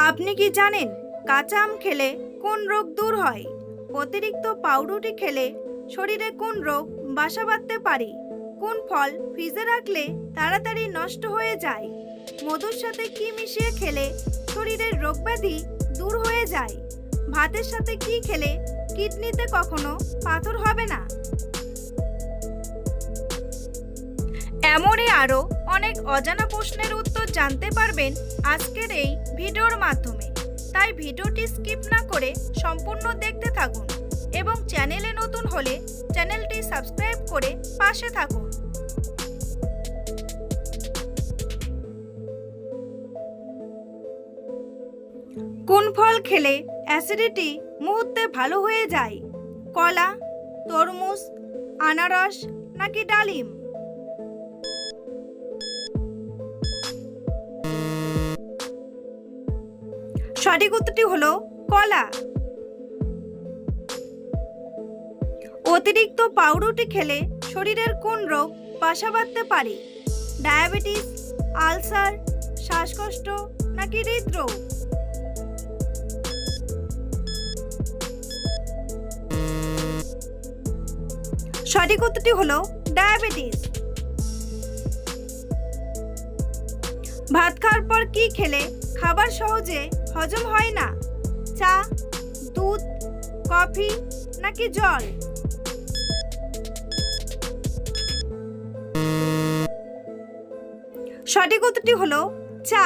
আপনি কি জানেন কাঁচা আম খেলে কোন রোগ দূর হয়? অতিরিক্ত পাউরুটি খেলে শরীরে কোন রোগ বাসা বাঁধতে পারে? কোন ফল ফ্রিজে রাখলে তাড়াতাড়ি নষ্ট হয়ে যায়? মধুর সাথে কি মিশিয়ে খেলে শরীরের রোগব্যাধি দূর হয়ে যায়? ভাতের সাথে কি খেলে কিডনিতে কখনো পাথর হবে না? এমনই আরও অনেক অজানা প্রশ্নের উত্তর জানতে পারবেন আজকের এই ভিডিওর মাধ্যমে। তাই ভিডিওটি স্কিপ না করে সম্পূর্ণ দেখতে থাকুন এবং চ্যানেলে নতুন হলে চ্যানেলটি সাবস্ক্রাইব করে পাশে থাকুন। কোন ফল খেলে অ্যাসিডিটি মুহূর্তে ভালো হয়ে যায়? কলা, তরমুজ, আনারস নাকি ডালিম? সঠিক উত্তরটি হলো কলা। অতিরিক্ত পাউরুটি খেলে শরীরের কোন রোগ বাসা বাঁধতে পারে? ডায়াবেটিস, আলসার, শ্বাসকষ্ট নাকি হৃদরোগ? সঠিক উত্তরটি হলো ডায়াবেটিস। ভাত খাওয়ার পর কি খেলে খাবার সহজে হজম হয় না? চা, দুধ, কফি নাকি জল? সঠিক উত্তরটি হলো চা।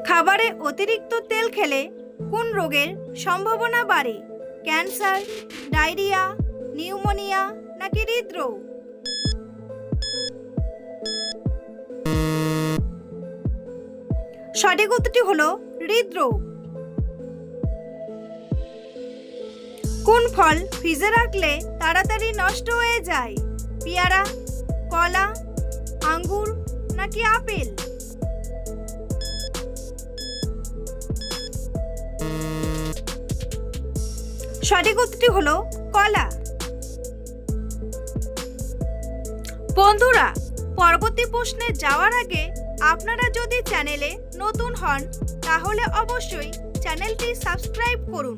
খাবারে অতিরিক্ত তেল খেলে কোন রোগের সম্ভাবনা বাড়ে? ক্যান্সার, ডায়রিয়া, নিউমোনিয়া নাকি হৃদরোগ? সঠিক উত্তরটি হলো হৃদরোগ। কোন ফল ফ্রিজে রাখলে তাড়াতাড়ি নষ্ট হয়ে যায়? পেয়ারা, কলা, আঙ্গুর নাকি আপেল? সঠিক উত্তরটি হলো কলা। বন্ধুরা, পরবর্তী প্রশ্নে যাওয়ার আগে আপনারা যদি চ্যানেলে নতুন হন তাহলে অবশ্যই চ্যানেলটি সাবস্ক্রাইব করুন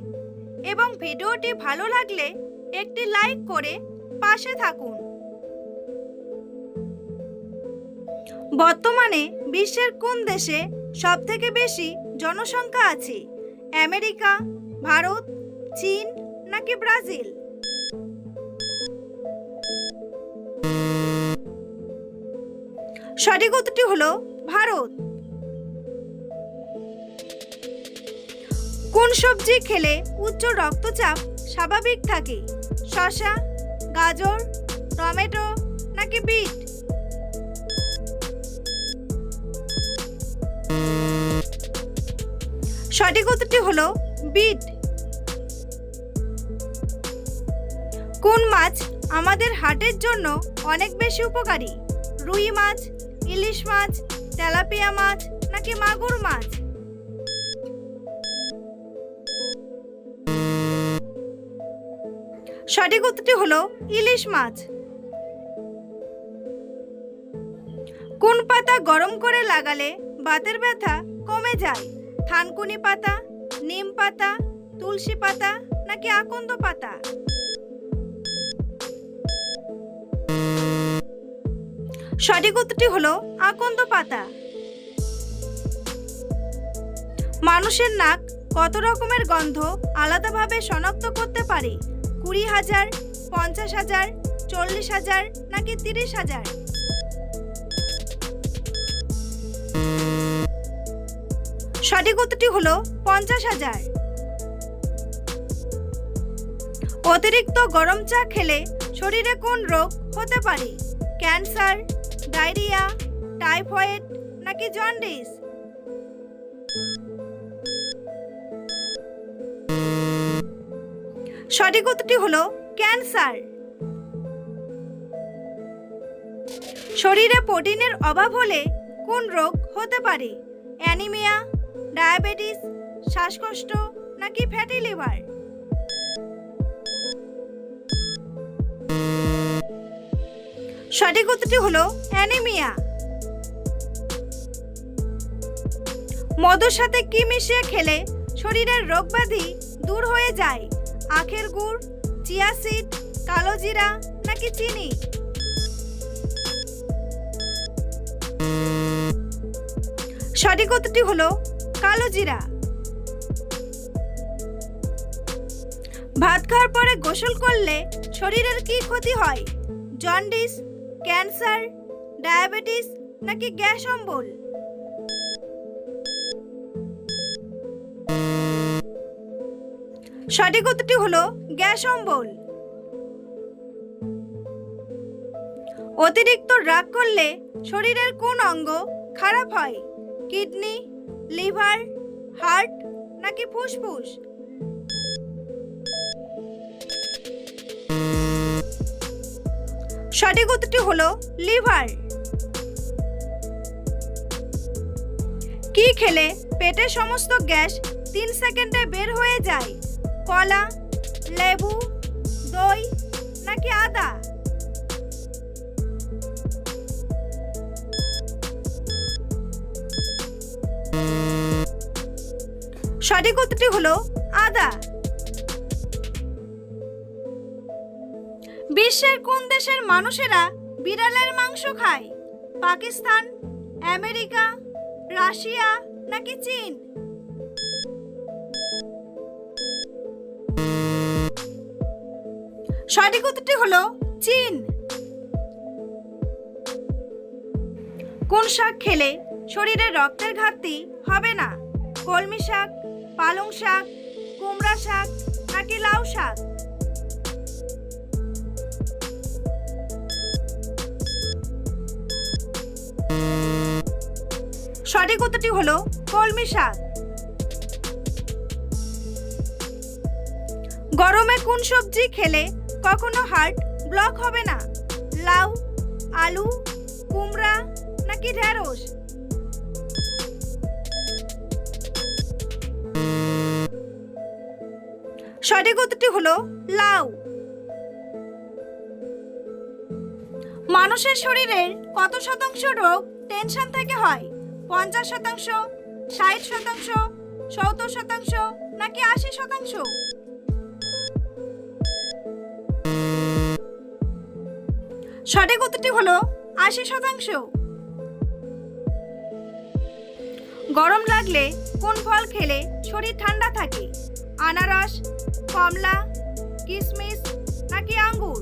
এবং ভিডিওটি ভালো লাগলে একটি লাইক করে পাশে থাকুন। বর্তমানে বিশ্বের কোন দেশে সবথেকে বেশি জনসংখ্যা আছে? আমেরিকা, ভারত, চীন নাকি ব্রাজিল? সঠিক উত্তরটি হলো ভারত। কোন সবজি খেলে উচ্চ রক্তচাপ স্বাভাবিক থাকে? শসা, গাজর, টমেটো নাকি বিট? সঠিক উত্তরটি হলো বিট। কোন মাছ আমাদের হার্টের জন্য অনেক বেশি উপকারী? রুই মাছ, ইলিশ মাছ, তেলাপিয়া মাছ নাকি মাগুর মাছ? সঠিক উত্তরটি হলো ইলিশ মাছ। কোন পাতা গরম করে লাগালে বাতের ব্যথা কমে যায়? থানকুনি পাতা, নিম পাতা, তুলসী পাতা নাকি আকন্দ পাতা? সঠিক উত্তরটি হলো আকন্দ পাতা। মানুষের নাক কত রকমের গন্ধ আলাদাভাবে শনাক্ত করতে পারে? 20,000, 50,000, 40,000 নাকি 30,000? সঠিক উত্তরটি হলো 50,000। অতিরিক্ত গরম চা খেলে শরীরে কোন রোগ হতে পারে? ক্যান্সার, ডায়রিয়া, টাইফয়েড নাকি জন্ডিস? সঠিক উত্তরটি হলো ক্যান্সার। শরীরে প্রোটিনের অভাব হলে কোন রোগ হতে পারে? অ্যানিমিয়া, ডায়াবেটিস, শ্বাসকষ্ট নাকি ফ্যাটি লিভার? সঠিক উত্তরটি হলো অ্যানিমিয়া। মধুর সাথে কি মিশিয়ে খেলে শরীরের রোগব্যাধি দূর হয়ে যায়? আখের গুড়, চিয়া সিড, কালো জিরা নাকি চিনি? সঠিক উত্তরটি হলো কালো জিরা। ভাত খাওয়ার পরে গোসল করলে শরীরের কি ক্ষতি হয়? জন্ডিস, ক্যান্সার, ডায়াবেটিস নাকি গ্যাস অম্বল? সঠিক উত্তরটি হলো গ্যাস অম্বল। অতিরিক্ত রাগ করলে শরীরের কোন অঙ্গ খারাপ হয়? কিডনি, লিভার, হার্ট নাকি ফুসফুস? সঠিক উত্তরটি হলো লিভার। কি খেলে পেটের সমস্ত গ্যাস 3 সেকেন্ডে বের হয়ে যায়? কলা, লেবু, দই নাকি আদা? সঠিক উত্তরটি হলো আদা। বিশ্বের কোন দেশের মানুষেরা বিড়ালের মাংস খায়? পাকিস্তান, আমেরিকা, রাশিয়া নাকি চীন? সঠিক উত্তরটি হলো চীন। কোন শাক খেলে শরীরে রক্তের ঘাটতি হবে না? কলমি শাক, পালং শাক, কুমড়া শাক নাকি লাউ শাক? সঠিক উত্তরটি হলো কলমি শাক। গরমে কোন সবজি খেলে কখনো হার্ট ব্লক হবে না? লাউ, আলু, কুমড়া নাকি ঢেঁড়স? সঠিক উত্তরটি হলো লাউ। মানুষের শরীরের কত শতাংশ রোগ টেনশন থেকে হয়? 50%, 60%, 70% নাকি 80%? সঠিক উত্তরটি হলো 80%। গরম লাগলে কোন ফল খেলে শরীর ঠান্ডা থাকে? আনারস, কমলা, কিশমিশ নাকি আঙ্গুর?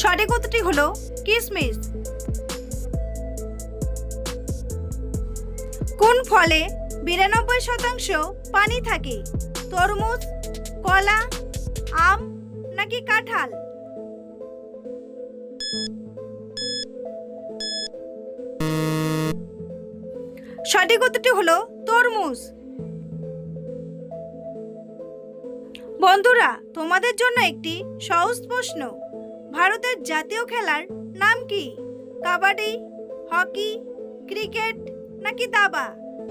সঠিক উত্তরটি হলো কিশমিশ। কোন ফলে 92% পানি থাকে? তরমুজ, কলা, আম নাকি কাঁঠাল? সঠিক উত্তরটি হলো তরমুজ। বন্ধুরা, তোমাদের জন্য একটি সহজ প্রশ্ন। ভারতের জাতীয় খেলার নাম কি? কাবাডি, হকি, ক্রিকেট নাকি দাবা?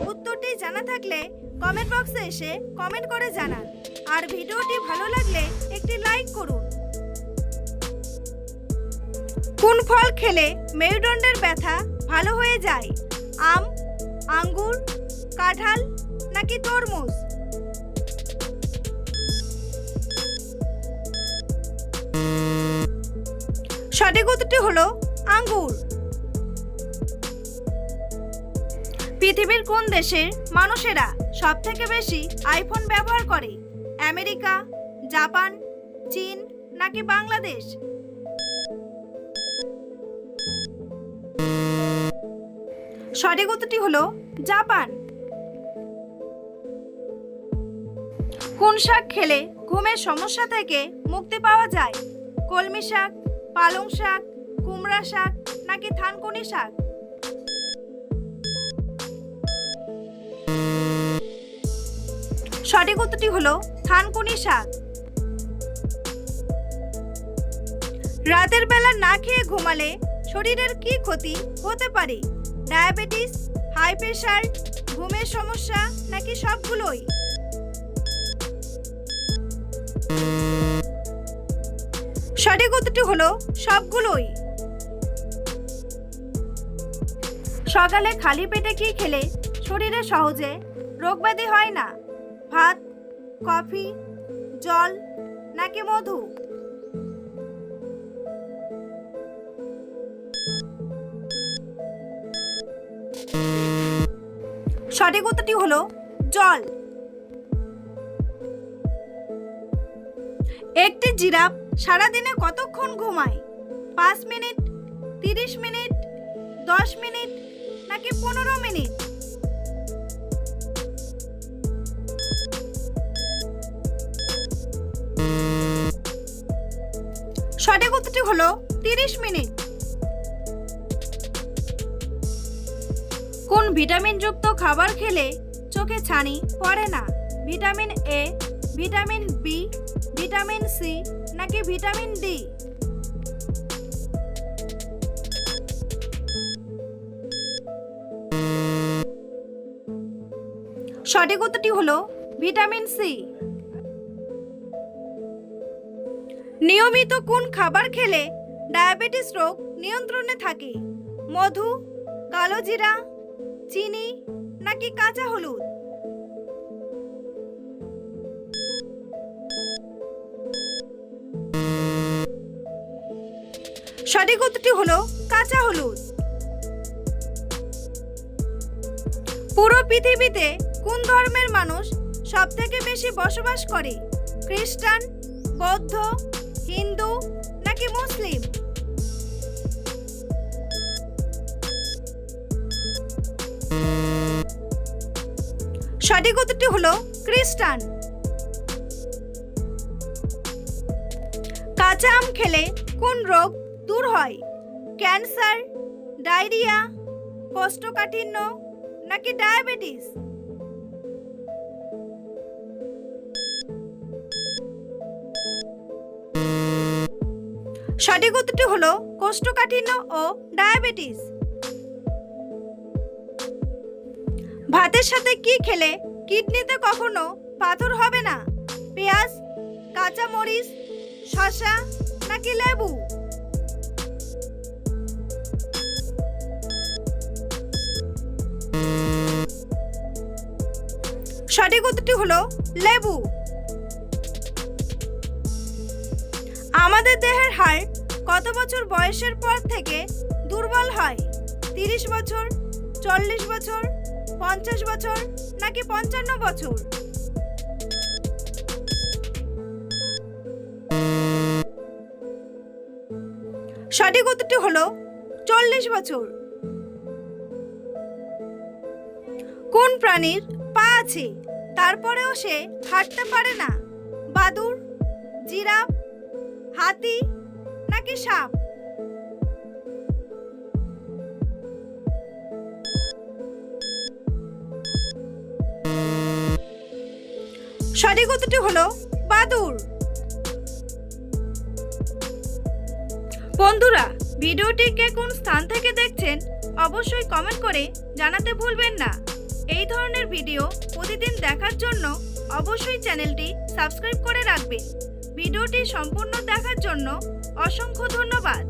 উত্তরটি জানা থাকলে কমেন্ট বক্সে এসে কমেন্ট করে জানান। আর ভিডিওটি ভালো লাগলে একটি লাইক করুন। কোন ফল খেলে মেরুদণ্ডের ব্যথা ভালো হয়ে যায়? আম, আঙ্গুর, কাঁঠাল নাকি তরমুজ? সঠিক উত্তরটি হলো আঙ্গুর। পৃথিবীর কোন দেশের মানুষেরা সবথেকে বেশি আইফোন ব্যবহার করে? আমেরিকা, জাপান, চীন নাকি বাংলাদেশ? সঠিক উত্তরটি হলো জাপান। কোন শাক খেলে ঘুমের সমস্যা থেকে মুক্তি পাওয়া যায়? কলমি শাক, পালং শাক, কুমড়া শাক নাকি থানকুনি শাক? সঠিক উত্তরটি হলো থানকুনি শাক। রাতের বেলা না খেয়ে ঘুমালে শরীরের কি ক্ষতি হতে পারে? ডায়াবেটিস, হাই প্রেশার, ঘুমের সমস্যা নাকি সবগুলোই? সঠিক উত্তরটি হলো সবগুলোই। সকালে খালি পেটে কি খেলে শরীরে সহজে রোগব্যাধি হয় না? ভাত, কফি, জল নাকি মধু? সঠিক উত্তরটি হলো জল। একটি জিরাফ সারাদিনে কতক্ষণ ঘুমায়? 5 মিনিট, 30 মিনিট, 10 মিনিট নাকি 15 মিনিট? সঠিক উত্তরটি হলো 30 মিনিট। কোন ভিটামিনযুক্ত খাবার খেলে চোখে ছানি পড়ে না? Vitamin A, vitamin B, vitamin C নাকি ভিটামিন ডি? সঠিক উত্তরটি হলো ভিটামিন সি। নিয়মিত কোন খাবার খেলে ডায়াবেটিস রোগ নিয়ন্ত্রণে থাকে? মধু, কালো জিরা, চিনি নাকি কাঁচা হলুদ? সঠিক উত্তরটি হলো কাঁচা হলুদ। পুরো পৃথিবীতে কোন ধর্মের মানুষ সবথেকে বেশি বসবাস করে? খ্রিস্টান, বৌদ্ধ, হিন্দু নাকি মুসলিম? সঠিক উত্তরটি হলো খ্রিস্টান। কাঁচা আম খেলে কোন রোগ দূর হয়? ক্যান্সার, ডায়রিয়া, কোষ্ঠকাঠিন্য নাকি ডায়াবেটিস? সঠিক উত্তরটি হলো কোষ্ঠকাঠিন্য ও ডায়াবেটিস। ভাতের সাথে কি খেলে কিডনিতে কখনো পাথর হবে না? পেঁয়াজ, কাঁচা মরিচ, শসা নাকি লেবু? সঠিক উত্তরটি হলো লেবু। আমাদের দেহের হাড় কত বছর বয়সের পর থেকে দুর্বল হয়? 30 বছর, 40 বছর, 50 বছর নাকি 55 বছর? সঠিক উত্তরটি হলো 40 বছর। কোন প্রাণীর পা আছে তারপরেও সে হাঁটতে পারে না? বাদুড়, জিরাফ, হাতি নাকি সাপ? সঠিক উত্তরটি হলো বাদুড়। বন্ধুরা, ভিডিওটি কে কোন স্থান থেকে দেখছেন অবশ্যই কমেন্ট করে জানাতে ভুলবেন না। এই ধরনের ভিডিও প্রতিদিন দেখার জন্য অবশ্যই চ্যানেলটি সাবস্ক্রাইব করে রাখবেন। ভিডিওটি সম্পূর্ণ দেখার জন্য অসংখ্য ধন্যবাদ।